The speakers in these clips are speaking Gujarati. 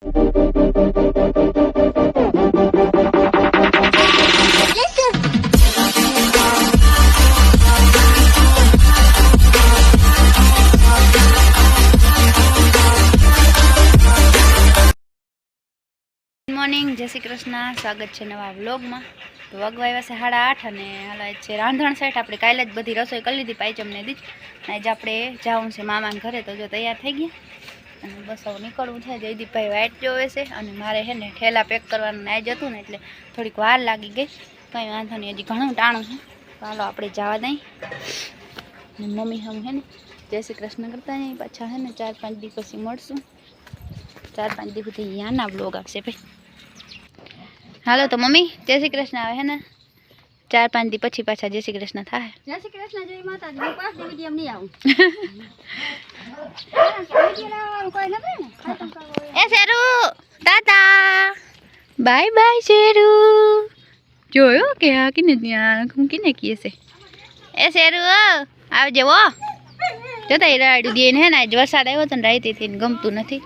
મોર્નિંગ, જય શ્રી કૃષ્ણ. સ્વાગત છે નવા વ્લોગમાં. તો વાગવા આવ્યા છે 8:30 અને હાલ છે રાંધણ સેટ. આપણે કાલે જ બધી રસોઈ કરી લીધી પાયચમને દી. આજે આપણે જવું છે મામાના ઘરે, તો જો તૈયાર થઈ ગયા અને બસ હવે નીકળવું છે. જયદીપભાઈ વાઇટ જોવે છે અને મારે છે ને ઠેલા પેક કરવાનું આજ હતું ને એટલે થોડીક વાર લાગી ગઈ. કંઈ વાંધો નહીં, હજી ઘણું ટાણું છે. ચાલો આપણે જવા દઈ. મમ્મી હમ છે ને જય શ્રી કૃષ્ણ કરતા નહીં, પાછા છે ને 4-5 દી પછી મળશું. 4-5 દી સુધી અહીંયાના વ્લોગ આવશે ભાઈ. હાલો તો મમ્મી જય શ્રી કૃષ્ણ આવે હે ને 4-5 દી પછી પાછા જય શ્રી કૃષ્ણ થાય. જય શ્રી કૃષ્ણ, જય માતાજી. હું 5 દી વિડીયો નહીં આવું. એ Sheru tata bye bye Sheru. જોયો કે આ કિને ત્યાં હું કિને કીએ છે. એ શેરુ આવજે વો. જોતા એ રાડું દે ને આજ વરસાદ આવ્યો તો ને રાઈતી ગમતું નથી.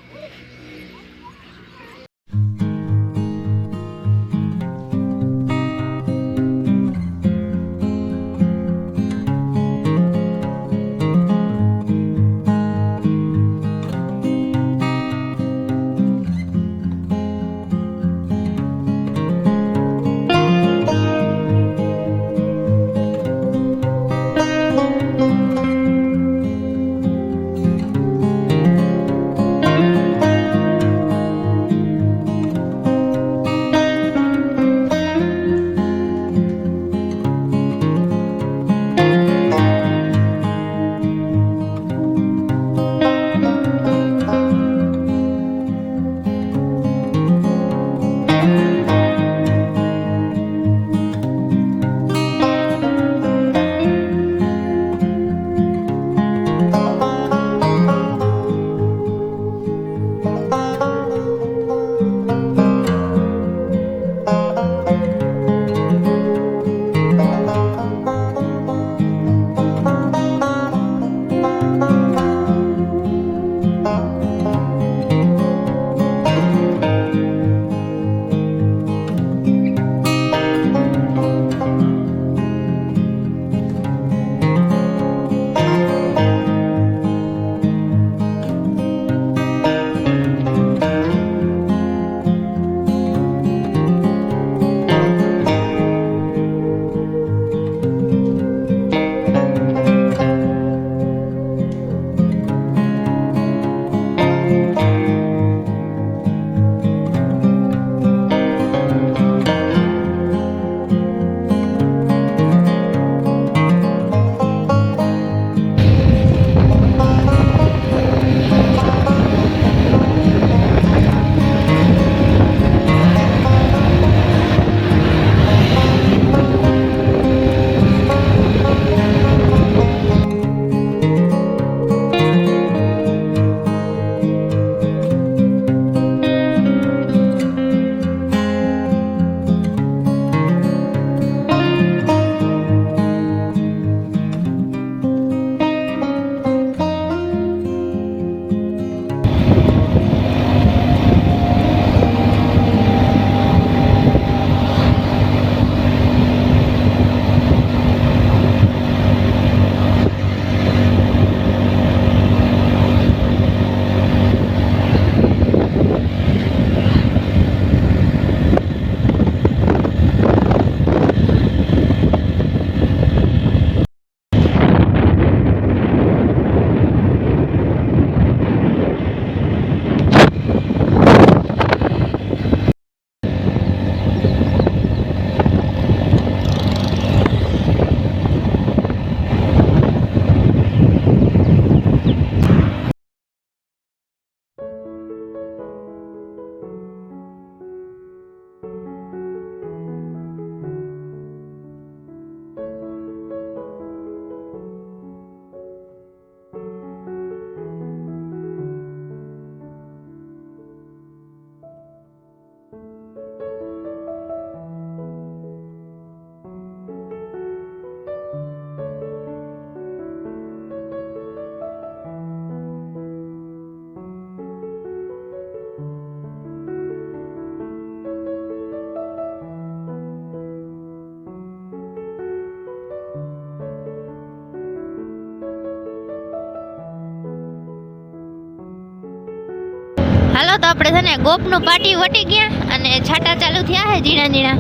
હાલો તો આપણે છે ને ગોપનું પાટી વટી ગયા અને છાટા ચાલુ થયા હે ઝીણા ઝીણા.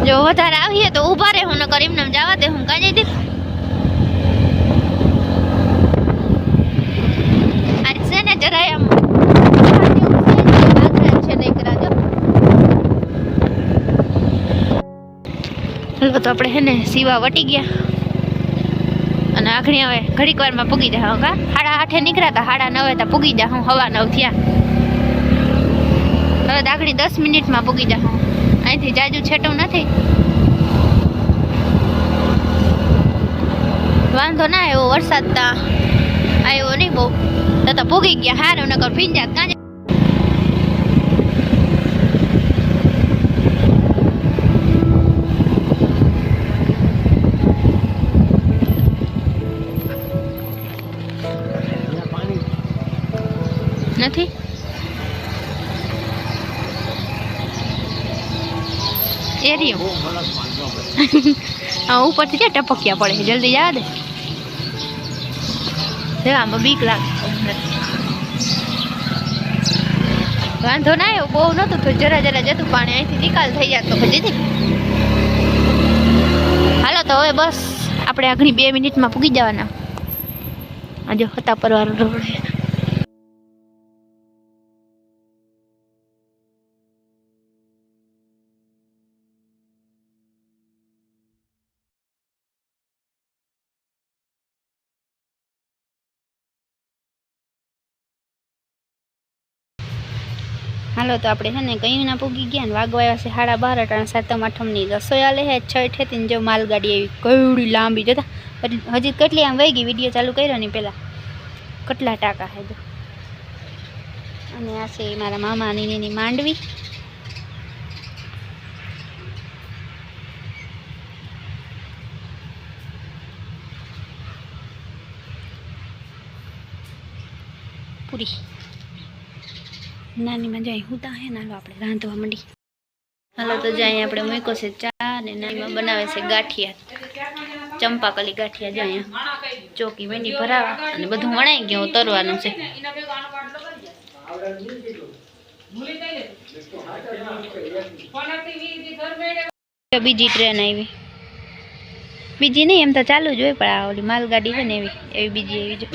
જો વધારે આવીએ તો ઊભા રહે, હું નકર એમને જવા દે, હું કાંઈ જઈ આજ છે ને જરાય આમ છે ને એકરા જો. હાલો તો આપણે હે ને સીવા વટી ગયા અને આખણી હવે ઘડીક વારમાં પૂગી જાય. કા 8:30 નીકળ્યા હતા, 9:30 તા પૂગી જા. હું 9:15 થયા. હવે આખણી 10 મિનિટમાં પૂગી જા. અહીંથી જાજુ છેટું નથી, વાંધો ના આવ્યો. વરસાદ તા આવ્યો નહીં બહુ, તો પૂગી ગયા. હારું નકર ભીંજાત કાં નથી. એરિયો હા ઉપરથી ક્યાં ટપકિયા પડે, જલ્દી જવા દે. આમાં બીક લાગે. વાંધો ના આવ્યો, બહુ નતું તો જરા જરા જતું પાણી. અહીંથી નિકાલ થઈ જાય તો પછી. હાલો તો હવે બસ આપણે આગળ 2 મિનિટમાં પૂગી જવાના. આજે હતા પરવાર રોડ. હાલો તો આપણે છે ને કયું ના પૂગી ગયા ને વાગવા આવ્યા છે 12:30. અટાણે 7મ 8મની રસોઈ આલે હે 6:30 ને જો માલગાડી આવી કવડી લાંબી જતા. હજી કેટલી આમ વહી ગઈ, વિડીયો ચાલુ કર્યો ને પહેલાં કેટલા ટાંકા હે જો. અને આ છે મારા મામાની એની માંડવી. પૂરી નાનીમાં જાય હું તા હે નાલો આપણે રાંધવા માંડી. હાલો તો જાય આપણે મૂકો છે ચા ને નાનીમાં બનાવે છે ગાંઠિયા, ચંપાકલી ગાંઠિયા. જાય અહીંયા ચોકી મેંડી ભરાવા અને બધું વણાઈ ગયું, તરવાનું છે. બીજી ટ્રેન આવી, બીજી નહીં એમ તો ચાલુ જ હોય, પણ આ ઓલી માલગાડી છે ને એવી બીજી એવી જો.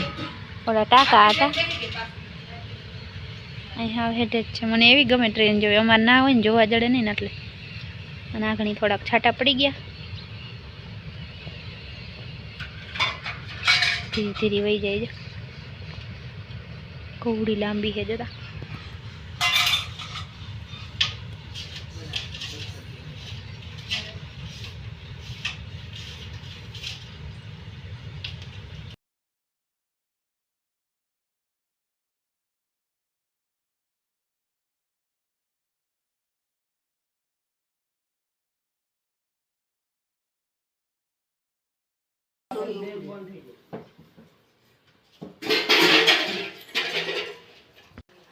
ઓલા ટાંકા હતા અહીં હા હેઠે જ છે. મને એવી ગમે ટ્રેન જોવી, અમારે ના હોય ને જોવા જડે નહીં ને એટલે. અને આગળ થોડાક છાંટા પડી ગયા, ધીરે ધીરે વહી જાય છે. કવડી લાંબી છે જતા.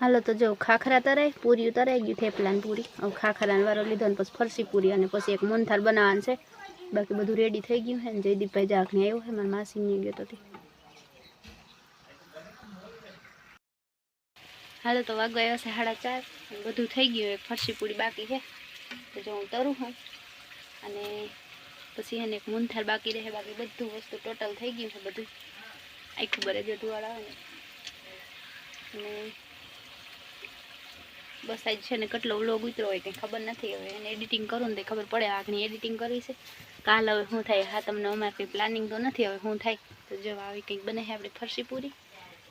હાલો તો જો ખાખરા તરાય, પૂરી તરાઈ ગયું, થેપલાન પૂરી. હવે ખાખરાનો વારો લીધો ને પછી ફરસી પૂરી અને પછી એક મોનથાળ બનાવવાનું છે. બાકી બધું રેડી થઈ ગયું છે ને જયદીપભાઈ જાખને આવ્યો છે, મારા માસીને ગયો તો. હાલો તો વાગવા આવ્યા છે 4:30. બધું થઈ ગયું, એક ફરસી પૂરી બાકી છે તો જો હું તરું હું. અને પછી એને એક મોનથાળ બાકી રહે. બાકી બધું વસ્તુ ટોટલ થઈ ગયું છે, બધું આખું બરે જતું આવે ને. અને બસ આજ છે ને કેટલો વ્લોગ ઉતરો હોય કંઈ ખબર નથી. હવે એને એડિટિંગ કરું ને તો ખબર પડે. આગની એડિટિંગ કરી છે કાલ. હવે શું થાય હા તમને અમારે કંઈ પ્લાનિંગ તો નથી, હવે શું થાય તો જો આવી કંઈક બને છે આપણે ફરસી પૂરી.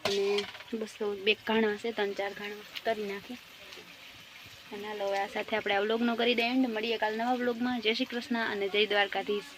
અને બસ 2 ઘાણવા છે, 3-4 ઘાણવા તરી નાખી. અને હાલો હવે આ સાથે આપણે આ વ્લોગનો કરી દઈએ એન્ડ. મળીએ કાલ નવા વ્લોગમાં. જય શ્રી કૃષ્ણ અને જય દ્વારકાધીશ.